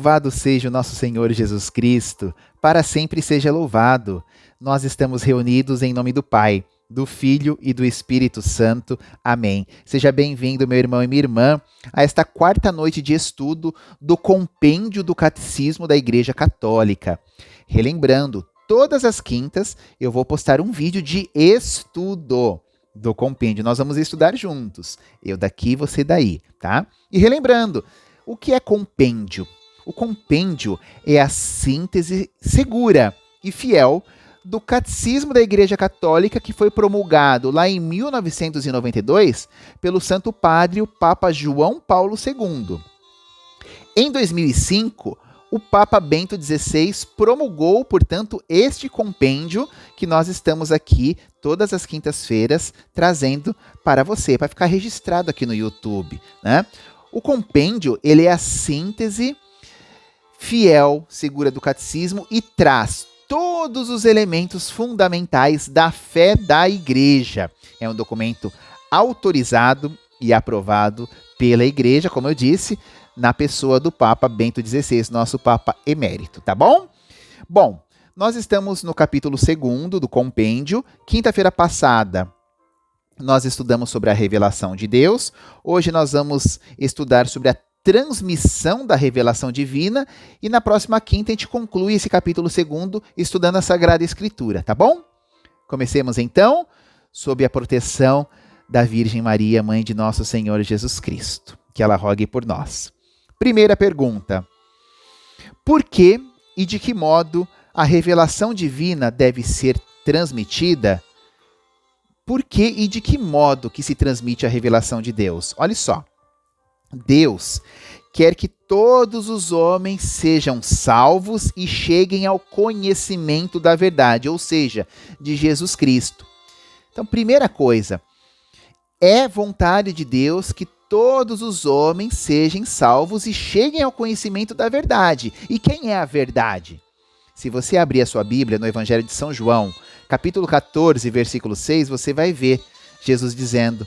Louvado seja o nosso Senhor Jesus Cristo, para sempre seja louvado. Nós estamos reunidos em nome do Pai, do Filho e do Espírito Santo. Amém. Seja bem-vindo, meu irmão e minha irmã, a esta quarta noite de estudo do Compêndio do Catecismo da Igreja Católica. Relembrando, todas as quintas eu vou postar um vídeo de estudo do compêndio. Nós vamos estudar juntos. Eu daqui, você daí, tá? E relembrando, o que é compêndio? O compêndio é a síntese segura e fiel do Catecismo da Igreja Católica que foi promulgado lá em 1992 pelo Santo Padre, o Papa João Paulo II. Em 2005, o Papa Bento XVI promulgou, portanto, este compêndio que nós estamos aqui todas as quintas-feiras trazendo para você, para ficar registrado aqui no YouTube, né? O compêndio, ele é a síntese fiel, segura do catecismo e traz todos os elementos fundamentais da fé da Igreja. É um documento autorizado e aprovado pela Igreja, como eu disse, na pessoa do Papa Bento XVI, nosso Papa emérito, tá bom? Bom, nós estamos no capítulo 2º do compêndio. Quinta-feira passada, nós estudamos sobre a revelação de Deus. Hoje nós vamos estudar sobre a transmissão da revelação divina e na próxima quinta a gente conclui esse capítulo 2º estudando a Sagrada Escritura, tá bom? Comecemos então sob a proteção da Virgem Maria, Mãe de nosso Senhor Jesus Cristo. Que ela rogue por nós. Primeira pergunta: por que e de que modo a revelação divina deve ser transmitida? Por que e de que modo que se transmite a revelação de Deus? Olha só. Deus quer que todos os homens sejam salvos e cheguem ao conhecimento da verdade, ou seja, de Jesus Cristo. Então, primeira coisa, é vontade de Deus que todos os homens sejam salvos e cheguem ao conhecimento da verdade. E quem é a verdade? Se você abrir a sua Bíblia no Evangelho de São João, capítulo 14, versículo 6, você vai ver Jesus dizendo: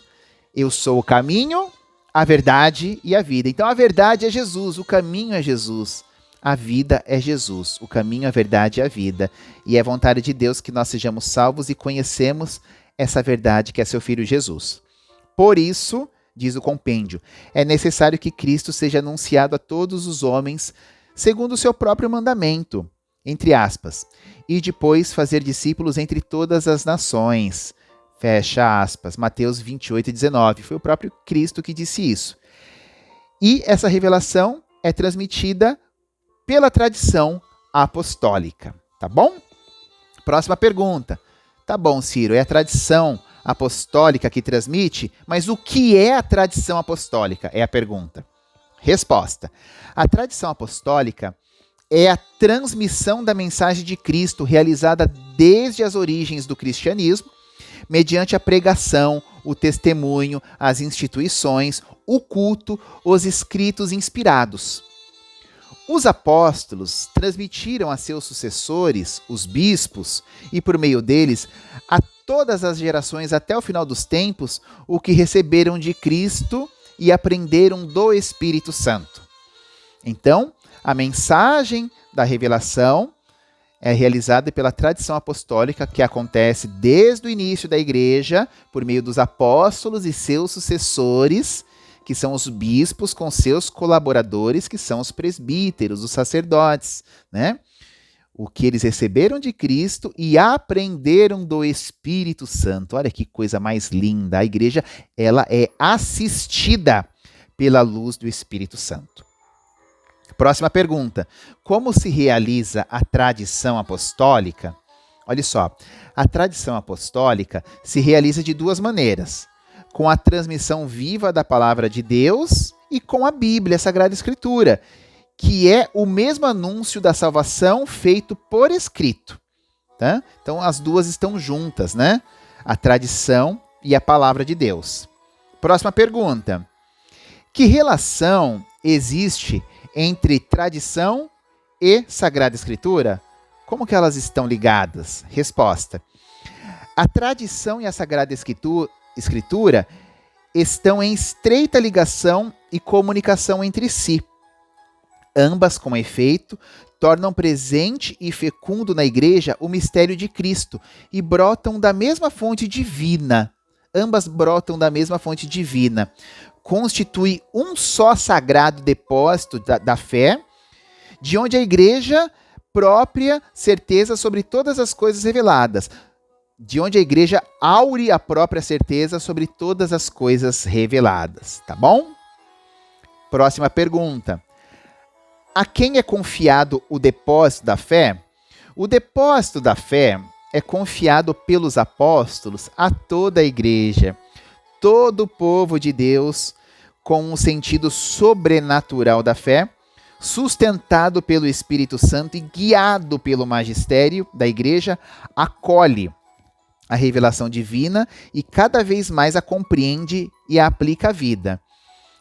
eu sou o caminho, a verdade e a vida. Então a verdade é Jesus, o caminho é Jesus, a vida é Jesus, o caminho, a verdade e a vida. E é vontade de Deus que nós sejamos salvos e conhecemos essa verdade que é seu Filho Jesus. Por isso, diz o compêndio, é necessário que Cristo seja anunciado a todos os homens segundo o seu próprio mandamento, entre aspas, e depois fazer discípulos entre todas as nações. Fecha aspas, Mateus 28:19. Foi o próprio Cristo que disse isso. E essa revelação é transmitida pela tradição apostólica, tá bom? Próxima pergunta. Tá bom, Ciro, é a tradição apostólica que transmite, mas o que é a tradição apostólica? É a pergunta. Resposta. A tradição apostólica é a transmissão da mensagem de Cristo realizada desde as origens do cristianismo, mediante a pregação, o testemunho, as instituições, o culto, os escritos inspirados. Os apóstolos transmitiram a seus sucessores, os bispos, e por meio deles, a todas as gerações até o final dos tempos, o que receberam de Cristo e aprenderam do Espírito Santo. Então, a mensagem da revelação é realizada pela tradição apostólica que acontece desde o início da igreja, por meio dos apóstolos e seus sucessores, que são os bispos, com seus colaboradores, que são os presbíteros, os sacerdotes, né? O que eles receberam de Cristo e aprenderam do Espírito Santo. Olha que coisa mais linda. A igreja, ela é assistida pela luz do Espírito Santo. Próxima pergunta. Como se realiza a tradição apostólica? Olha só, a tradição apostólica se realiza de duas maneiras: com a transmissão viva da palavra de Deus e com a Bíblia, a Sagrada Escritura, que é o mesmo anúncio da salvação feito por escrito. Tá? Então as duas estão juntas, né? A tradição e a palavra de Deus. Próxima pergunta. Que relação existe entre tradição e Sagrada Escritura? Como que elas estão ligadas? Resposta. A tradição e a Sagrada Escritura estão em estreita ligação e comunicação entre si. Ambas, com efeito, tornam presente e fecundo na igreja o mistério de Cristo e brotam da mesma fonte divina. Ambas brotam da mesma fonte divina. Constitui um só sagrado depósito da fé, de onde a igreja própria certeza sobre todas as coisas reveladas. De onde a igreja aure a própria certeza sobre todas as coisas reveladas. Tá bom? Próxima pergunta. A quem é confiado o depósito da fé? O depósito da fé é confiado pelos apóstolos a toda a igreja, todo o povo de Deus, com um sentido sobrenatural da fé, sustentado pelo Espírito Santo e guiado pelo magistério da igreja, acolhe a revelação divina e cada vez mais a compreende e a aplica à vida.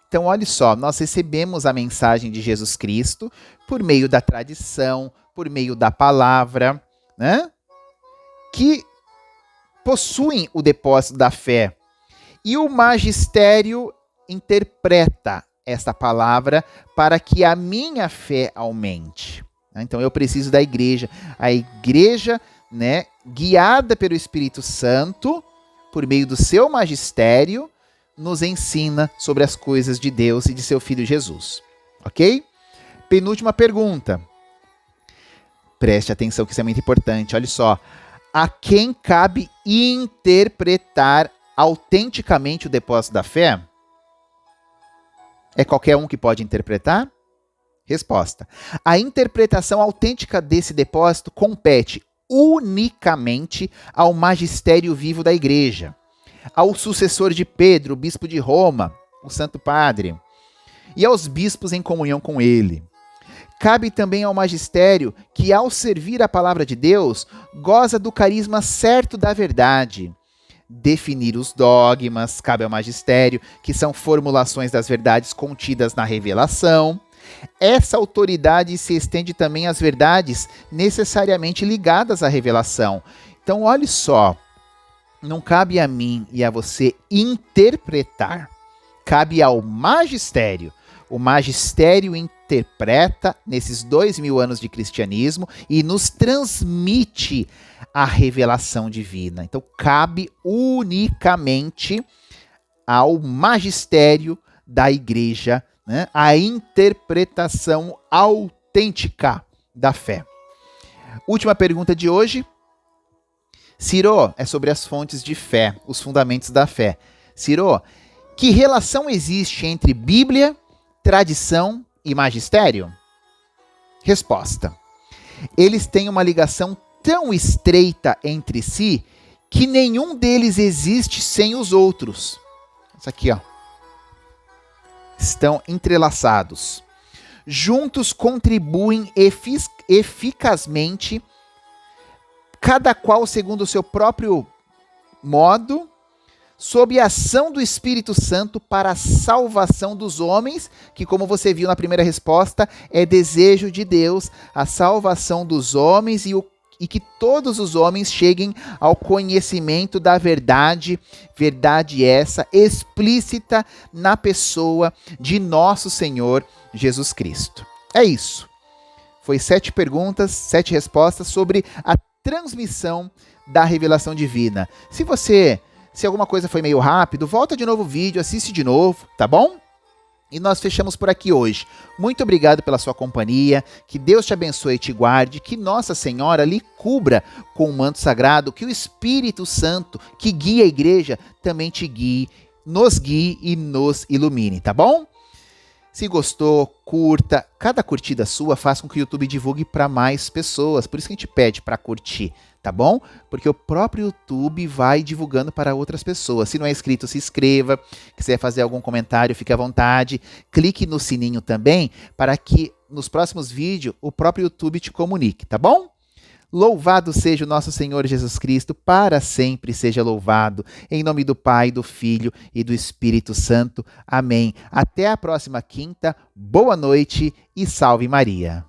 Então, olha só, nós recebemos a mensagem de Jesus Cristo por meio da tradição, por meio da palavra, né? Que possuem o depósito da fé. E o magistério interpreta esta palavra para que a minha fé aumente. Então, eu preciso da igreja. A igreja, né, guiada pelo Espírito Santo, por meio do seu magistério, nos ensina sobre as coisas de Deus e de seu Filho Jesus. Ok? Penúltima pergunta. Preste atenção que isso é muito importante. Olha só. A quem cabe interpretar autenticamente o depósito da fé? É qualquer um que pode interpretar? Resposta. A interpretação autêntica desse depósito compete unicamente ao magistério vivo da igreja, ao sucessor de Pedro, o bispo de Roma, o Santo Padre, e aos bispos em comunhão com ele. Cabe também ao magistério que, ao servir a palavra de Deus, goza do carisma certo da verdade. Definir os dogmas cabe ao magistério, que são formulações das verdades contidas na revelação. Essa autoridade se estende também às verdades necessariamente ligadas à revelação. Então, olhe só. Não cabe a mim e a você interpretar. Cabe ao magistério. O magistério interpreta nesses 2000 anos de cristianismo e nos transmite a revelação divina. Então, cabe unicamente ao magistério da igreja, né, a interpretação autêntica da fé. Última pergunta de hoje. Ciro, é sobre as fontes de fé, os fundamentos da fé. Ciro, que relação existe entre Bíblia, tradição e magistério? Resposta. Eles têm uma ligação tão estreita entre si que nenhum deles existe sem os outros. Isso aqui, ó. Estão entrelaçados. Juntos contribuem eficazmente, cada qual segundo o seu próprio modo, sob a ação do Espírito Santo para a salvação dos homens, que, como você viu na primeira resposta, é desejo de Deus, a salvação dos homens e que todos os homens cheguem ao conhecimento da verdade, verdade essa explícita na pessoa de nosso Senhor Jesus Cristo. É isso. Foi 7 perguntas, 7 respostas sobre a transmissão da revelação divina. Se alguma coisa foi meio rápido, volta de novo o vídeo, assiste de novo, tá bom? E nós fechamos por aqui hoje. Muito obrigado pela sua companhia, que Deus te abençoe e te guarde, que Nossa Senhora lhe cubra com o manto sagrado, que o Espírito Santo, que guia a igreja, também te guie e nos ilumine, tá bom? Se gostou, curta. Cada curtida sua faz com que o YouTube divulgue para mais pessoas. Por isso que a gente pede para curtir, tá bom? Porque o próprio YouTube vai divulgando para outras pessoas. Se não é inscrito, se inscreva. Quiser fazer algum comentário, fique à vontade. Clique no sininho também para que nos próximos vídeos o próprio YouTube te comunique, tá bom? Louvado seja o nosso Senhor Jesus Cristo, para sempre seja louvado. Em nome do Pai, do Filho e do Espírito Santo. Amém. Até a próxima quinta. Boa noite e salve Maria.